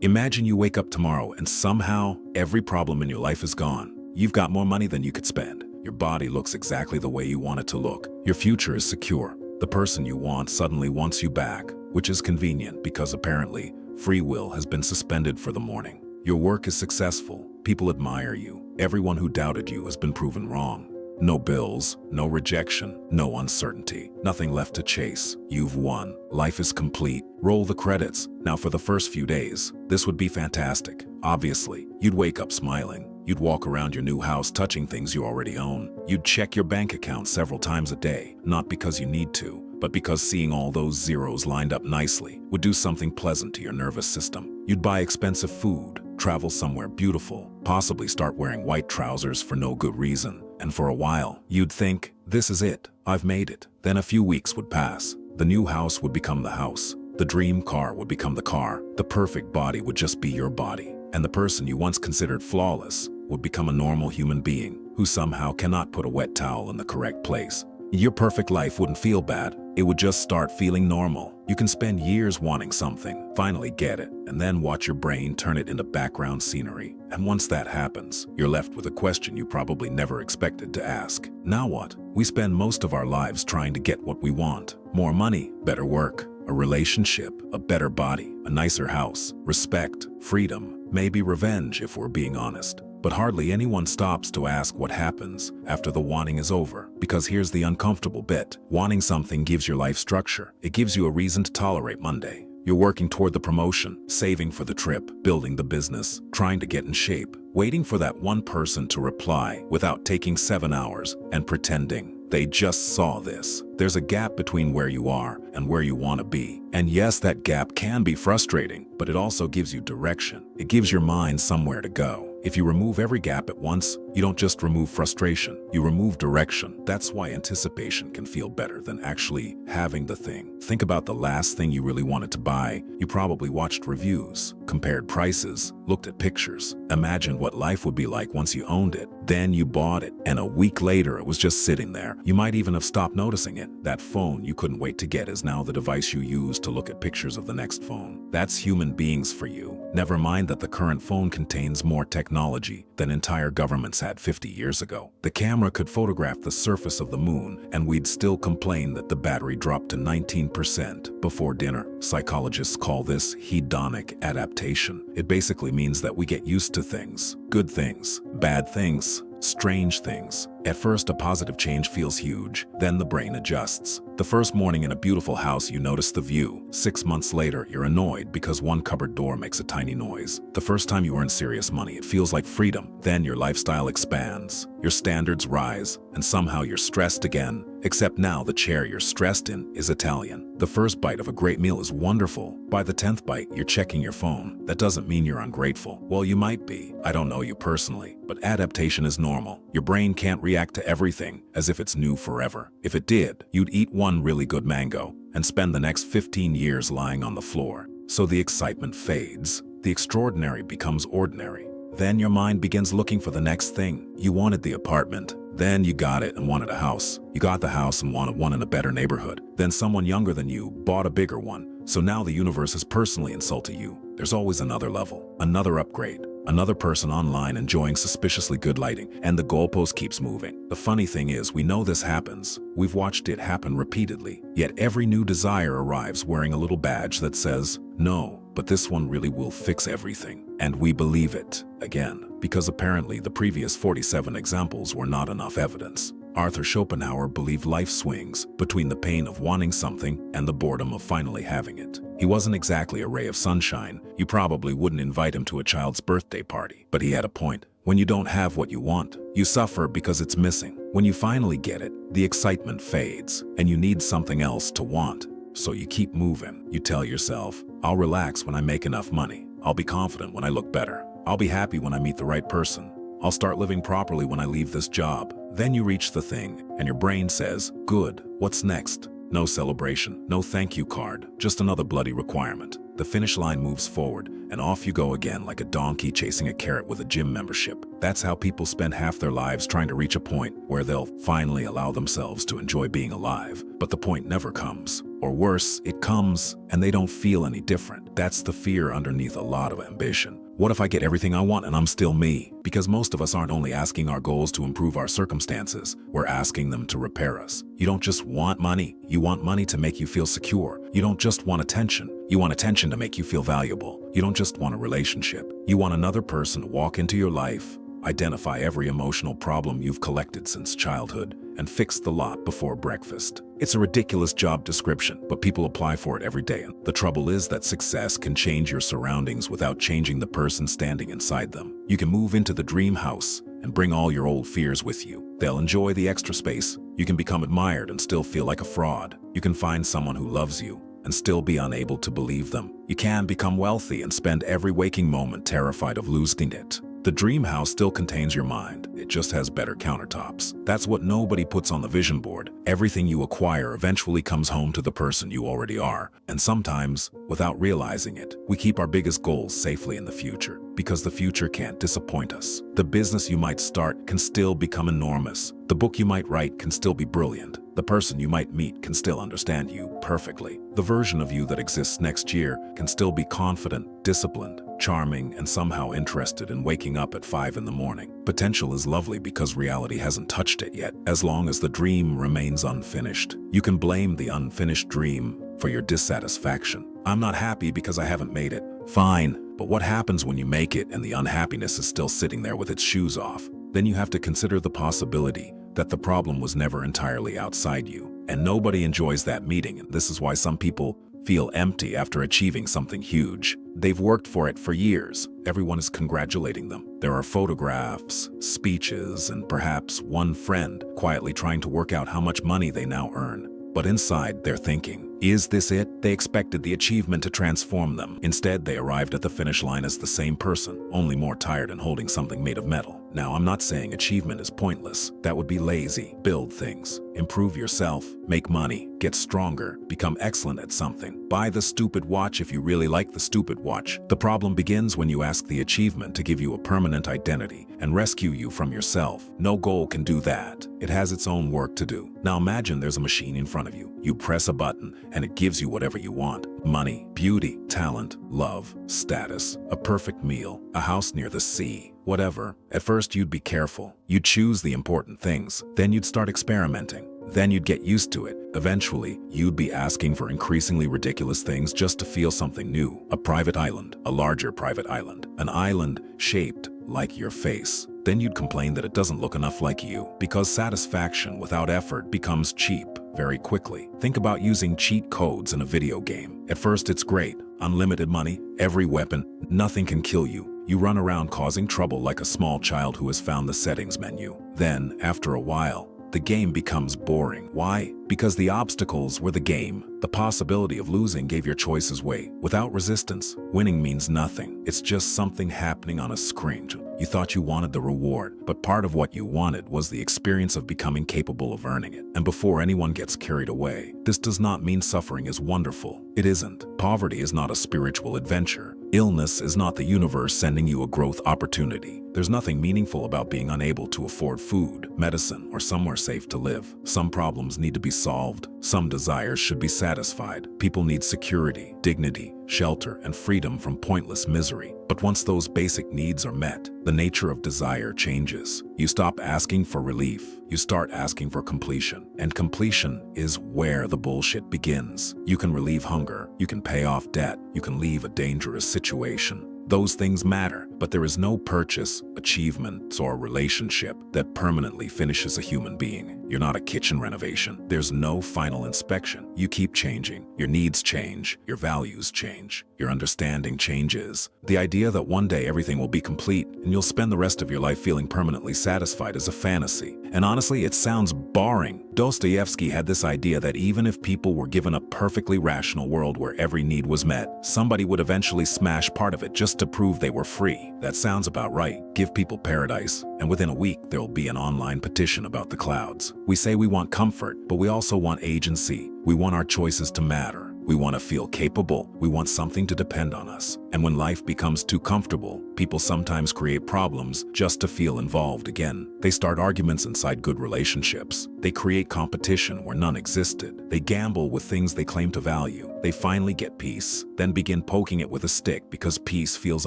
Imagine you wake up tomorrow and somehow every problem in your life is gone. You've got more money than you could spend. Your body looks exactly the way you want it to look. Your future is secure. The person you want suddenly wants you back, which is convenient because apparently free will has been suspended for the morning. Your work is successful. People admire you. Everyone who doubted you has been proven wrong. No bills, no rejection, no uncertainty, nothing left to chase. You've won. Life is complete. Roll the credits. Now for the first few days, this would be fantastic. Obviously, you'd wake up smiling. You'd walk around your new house touching things you already own. You'd check your bank account several times a day, not because you need to, but because seeing all those zeros lined up nicely would do something pleasant to your nervous system. You'd buy expensive food, travel somewhere beautiful, possibly start wearing white trousers for no good reason. And for a while, you'd think, this is it, I've made it. Then a few weeks would pass. The new house would become the house. The dream car would become the car. The perfect body would just be your body. And the person you once considered flawless would become a normal human being who somehow cannot put a wet towel in the correct place. Your perfect life wouldn't feel bad. It would just start feeling normal. You can spend years wanting something, finally get it, and then watch your brain turn it into background scenery. And once that happens, you're left with a question you probably never expected to ask. Now what? We spend most of our lives trying to get what we want. More money, better work, a relationship, a better body, a nicer house, respect, freedom, maybe revenge if we're being honest. But hardly anyone stops to ask what happens after the wanting is over. Because here's the uncomfortable bit. Wanting something gives your life structure. It gives you a reason to tolerate Monday. You're working toward the promotion, saving for the trip, building the business, trying to get in shape, waiting for that one person to reply without taking 7 hours and pretending they just saw this. There's a gap between where you are and where you want to be. And yes, that gap can be frustrating, but it also gives you direction. It gives your mind somewhere to go. If you remove every gap at once, you don't just remove frustration, you remove direction. That's why anticipation can feel better than actually having the thing. Think about the last thing you really wanted to buy. You probably watched reviews, compared prices, looked at pictures, imagined what life would be like once you owned it. Then you bought it, and a week later it was just sitting there. You might even have stopped noticing it. That phone you couldn't wait to get is now the device you use to look at pictures of the next phone. That's human beings for you. Never mind that the current phone contains more technology than entire governments had 50 years ago. The camera could photograph the surface of the moon, and we'd still complain that the battery dropped to 19% before dinner. Psychologists call this hedonic adaptation. It basically means that we get used to things. Good things, bad things, strange things. At first, a positive change feels huge. Then the brain adjusts. The first morning in a beautiful house, you notice the view. 6 months later, you're annoyed because one cupboard door makes a tiny noise. The first time you earn serious money, it feels like freedom. Then your lifestyle expands. Your standards rise, and somehow you're stressed again. Except now the chair you're stressed in is Italian. The first bite of a great meal is wonderful. By the 10th bite, you're checking your phone. That doesn't mean you're ungrateful. Well, you might be. I don't know you personally, but adaptation is normal. Your brain can't react to everything as if it's new forever. If it did, you'd eat one really good mango and spend the next 15 years lying on the floor. So the excitement fades. The extraordinary becomes ordinary. Then your mind begins looking for the next thing. You wanted the apartment. Then you got it and wanted a house. You got the house and wanted one in a better neighborhood. Then someone younger than you bought a bigger one. So now the universe has personally insulted you. There's always another level, another upgrade, another person online enjoying suspiciously good lighting, and the goalpost keeps moving. The funny thing is, we know this happens. We've watched it happen repeatedly. Yet every new desire arrives wearing a little badge that says, no, but this one really will fix everything. And we believe it, again, because apparently the previous 47 examples were not enough evidence. Arthur Schopenhauer believed life swings between the pain of wanting something and the boredom of finally having it. He wasn't exactly a ray of sunshine. You probably wouldn't invite him to a child's birthday party. But he had a point. When you don't have what you want, you suffer because it's missing. When you finally get it, the excitement fades, and you need something else to want. So you keep moving. You tell yourself, I'll relax when I make enough money. I'll be confident when I look better. I'll be happy when I meet the right person. I'll start living properly when I leave this job. Then you reach the thing, and your brain says, good, what's next? No celebration, no thank you card, just another bloody requirement. the finish line moves forward, and off you go again like a donkey chasing a carrot with a gym membership. That's how people spend half their lives trying to reach a point where they'll finally allow themselves to enjoy being alive. But the point never comes. Or worse, it comes and they don't feel any different. That's the fear underneath a lot of ambition. What if I get everything I want and I'm still me? Because most of us aren't only asking our goals to improve our circumstances, we're asking them to repair us. You don't just want money, you want money to make you feel secure. You don't just want attention, you want attention to make you feel valuable. You don't just want a relationship, you want another person to walk into your life, identify every emotional problem you've collected since childhood, and fix the lot before breakfast. It's a ridiculous job description, but people apply for it every day. And the trouble is that success can change your surroundings without changing the person standing inside them. You can move into the dream house and bring all your old fears with you. They'll enjoy the extra space. You can become admired and still feel like a fraud. You can find someone who loves you and still be unable to believe them. You can become wealthy and spend every waking moment terrified of losing it. The dream house still contains your mind. It just has better countertops. That's what nobody puts on the vision board. Everything you acquire eventually comes home to the person you already are. And sometimes, without realizing it, we keep our biggest goals safely in the future because the future can't disappoint us. The business you might start can still become enormous. The book you might write can still be brilliant. The person you might meet can still understand you perfectly. The version of you that exists next year can still be confident, disciplined, charming, and somehow interested in waking up at 5 in the morning. Potential is lovely because reality hasn't touched it yet. As long as the dream remains unfinished, you can blame the unfinished dream for your dissatisfaction. I'm not happy because I haven't made it. Fine, but what happens when you make it and the unhappiness is still sitting there with its shoes off? Then you have to consider the possibility that the problem was never entirely outside you. And nobody enjoys that meeting, and this is why some people feel empty after achieving something huge. They've worked for it for years. Everyone is congratulating them. There are photographs, speeches, and perhaps one friend quietly trying to work out how much money they now earn. But inside, they're thinking, is this it? They expected the achievement to transform them. Instead, they arrived at the finish line as the same person, only more tired and holding something made of metal. Now, I'm not saying achievement is pointless. That would be lazy. Build things. Improve yourself. Make money. Get stronger. Become excellent at something. Buy the stupid watch if you really like the stupid watch. The problem begins when you ask the achievement to give you a permanent identity and rescue you from yourself. No goal can do that. It has its own work to do. Now imagine there's a machine in front of you. You press a button and it gives you whatever you want. Money, beauty, talent, love, status, a perfect meal, a house near the sea, whatever. At first you'd be careful. You'd choose the important things. Then you'd start experimenting. Then you'd get used to it. Eventually, you'd be asking for increasingly ridiculous things just to feel something new. A private island, a larger private island, an island shaped like your face. Then you'd complain that it doesn't look enough like you, because satisfaction without effort becomes cheap very quickly. Think about using cheat codes in a video game. At first it's great. Unlimited money, every weapon, nothing can kill you. You run around causing trouble like a small child who has found the settings menu. Then, after a while, the game becomes boring. Why? Because the obstacles were the game. The possibility of losing gave your choices weight. Without resistance, winning means nothing. It's just something happening on a screen. You thought you wanted the reward, but part of what you wanted was the experience of becoming capable of earning it. And before anyone gets carried away, this does not mean suffering is wonderful. It isn't. Poverty is not a spiritual adventure. Illness is not the universe sending you a growth opportunity. There's nothing meaningful about being unable to afford food, medicine, or somewhere safe to live. Some problems need to be solved. Some desires should be satisfied. People need security, dignity, shelter, and freedom from pointless misery. But once those basic needs are met, the nature of desire changes. You stop asking for relief. You start asking for completion. And completion is where the bullshit begins. You can relieve hunger. You can pay off debt. You can leave a dangerous situation. Those things matter, but there is no purchase, achievement, or relationship that permanently finishes a human being. You're not a kitchen renovation. There's no final inspection. You keep changing. Your needs change. Your values change. Your understanding changes. The idea that one day everything will be complete and you'll spend the rest of your life feeling permanently satisfied is a fantasy. And honestly, it sounds boring. Dostoevsky had this idea that even if people were given a perfectly rational world where every need was met, somebody would eventually smash part of it just to prove they were free. That sounds about right. Give people paradise, and within a week there'll be an online petition about the clouds. We say we want comfort, but we also want agency. We want our choices to matter. We want to feel capable. We want something to depend on us. And when life becomes too comfortable, people sometimes create problems just to feel involved again. They start arguments inside good relationships. They create competition where none existed. They gamble with things they claim to value. They finally get peace, then begin poking it with a stick because peace feels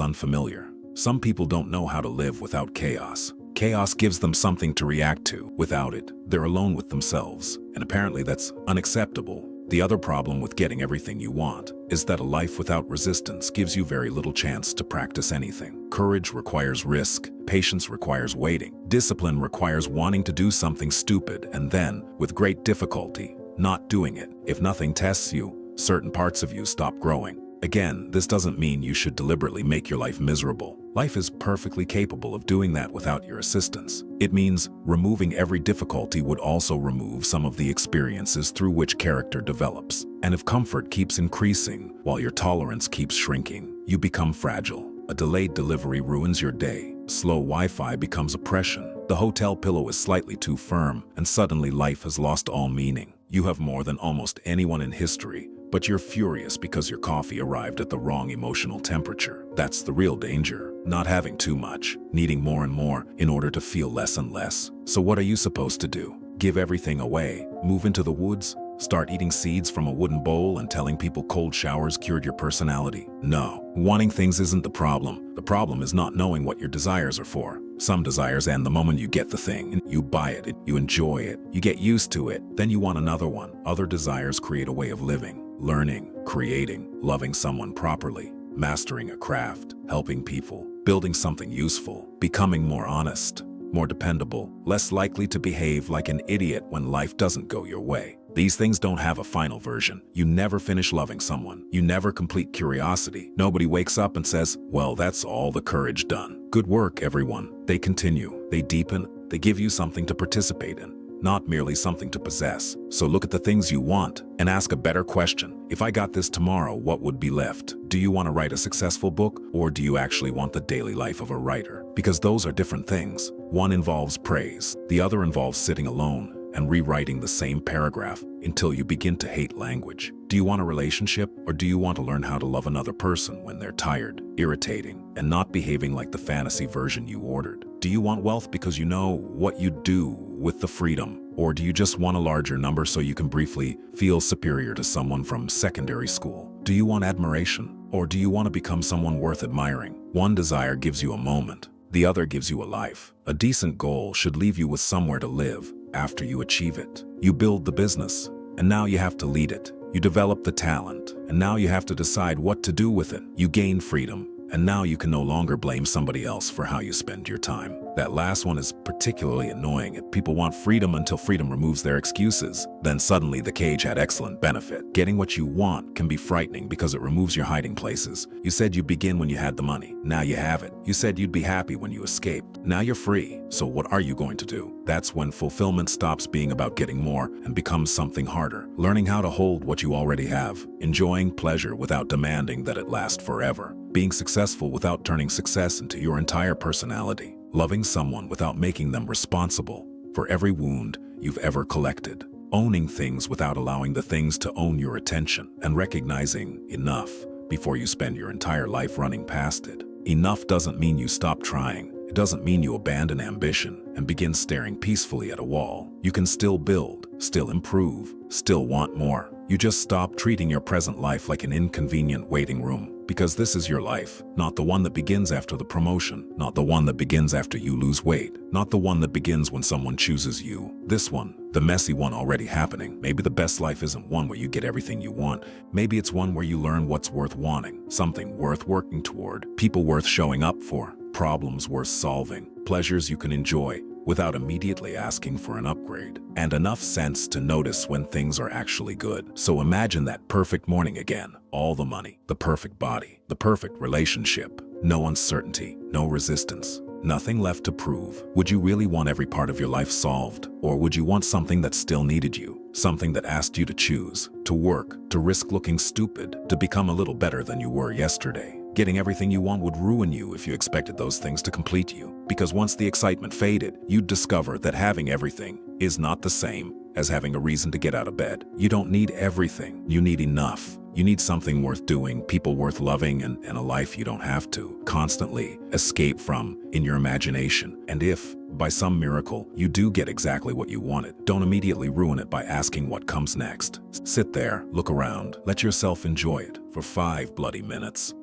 unfamiliar. Some people don't know how to live without chaos. Chaos gives them something to react to. Without it, they're alone with themselves. And apparently that's unacceptable. The other problem with getting everything you want is that a life without resistance gives you very little chance to practice anything. Courage requires risk. Patience requires waiting. Discipline requires wanting to do something stupid and then, with great difficulty, not doing it. If nothing tests you, certain parts of you stop growing. Again, this doesn't mean you should deliberately make your life miserable. Life is perfectly capable of doing that without your assistance. It means removing every difficulty would also remove some of the experiences through which character develops. And if comfort keeps increasing while your tolerance keeps shrinking, you become fragile. A delayed delivery ruins your day. Slow Wi-Fi becomes oppression. The hotel pillow is slightly too firm, and suddenly life has lost all meaning. You have more than almost anyone in history, but you're furious because your coffee arrived at the wrong emotional temperature. That's the real danger. Not having too much, needing more and more in order to feel less and less. So what are you supposed to do? Give everything away? Move into the woods? Start eating seeds from a wooden bowl and telling people cold showers cured your personality? No. Wanting things isn't the problem. The problem is not knowing what your desires are for. Some desires end the moment you get the thing. You buy it, you enjoy it, you get used to it, then you want another one. Other desires create a way of living. Learning, creating, loving someone properly, mastering a craft, helping people, building something useful, becoming more honest, more dependable, less likely to behave like an idiot when life doesn't go your way. These things don't have a final version. You never finish loving someone. You never complete curiosity. Nobody wakes up and says, well, that's all the courage done. Good work, everyone. They continue, they deepen, they give you something to participate in, not merely something to possess. So look at the things you want and ask a better question. If I got this tomorrow, what would be left? Do you want to write a successful book, or do you actually want the daily life of a writer? Because those are different things. One involves praise. The other involves sitting alone and rewriting the same paragraph until you begin to hate language. Do you want a relationship, or do you want to learn how to love another person when they're tired, irritating, and not behaving like the fantasy version you ordered? Do you want wealth because you know what you'd do with the freedom? Or do you just want a larger number so you can briefly feel superior to someone from secondary school? Do you want admiration, or do you want to become someone worth admiring? One desire gives you a moment. The other gives you a life. A decent goal should leave you with somewhere to live after you achieve it. You build the business, and now you have to lead it. You develop the talent, and now you have to decide what to do with it. You gain freedom, and now you can no longer blame somebody else for how you spend your time. That last one is particularly annoying. People want freedom until freedom removes their excuses. Then suddenly the cage had excellent benefit. Getting what you want can be frightening because it removes your hiding places. You said you'd begin when you had the money. Now you have it. You said you'd be happy when you escaped. Now you're free. So what are you going to do? That's when fulfillment stops being about getting more and becomes something harder. Learning how to hold what you already have. Enjoying pleasure without demanding that it last forever. Being successful without turning success into your entire personality. Loving someone without making them responsible for every wound you've ever collected. Owning things without allowing the things to own your attention. And recognizing enough before you spend your entire life running past it. Enough doesn't mean you stop trying. It doesn't mean you abandon ambition and begin staring peacefully at a wall. You can still build, still improve, still want more. You just stop treating your present life like an inconvenient waiting room. Because this is your life, not the one that begins after the promotion, not the one that begins after you lose weight, not the one that begins when someone chooses you. This one, the messy one already happening. Maybe the best life isn't one where you get everything you want. Maybe it's one where you learn what's worth wanting, something worth working toward, people worth showing up for, problems worth solving, pleasures you can enjoy without immediately asking for an upgrade, and enough sense to notice when things are actually good. So imagine that perfect morning again. All the money, the perfect body, the perfect relationship, no uncertainty, no resistance, nothing left to prove. Would you really want every part of your life solved? Or would you want something that still needed you? Something that asked you to choose, to work, to risk looking stupid, to become a little better than you were yesterday? Getting everything you want would ruin you if you expected those things to complete you. Because once the excitement faded, you'd discover that having everything is not the same as having a reason to get out of bed. You don't need everything. You need enough. You need something worth doing, people worth loving, and a life you don't have to constantly escape from in your imagination. And if, by some miracle, you do get exactly what you wanted, don't immediately ruin it by asking what comes next. Sit there, look around, let yourself enjoy it for 5 bloody minutes.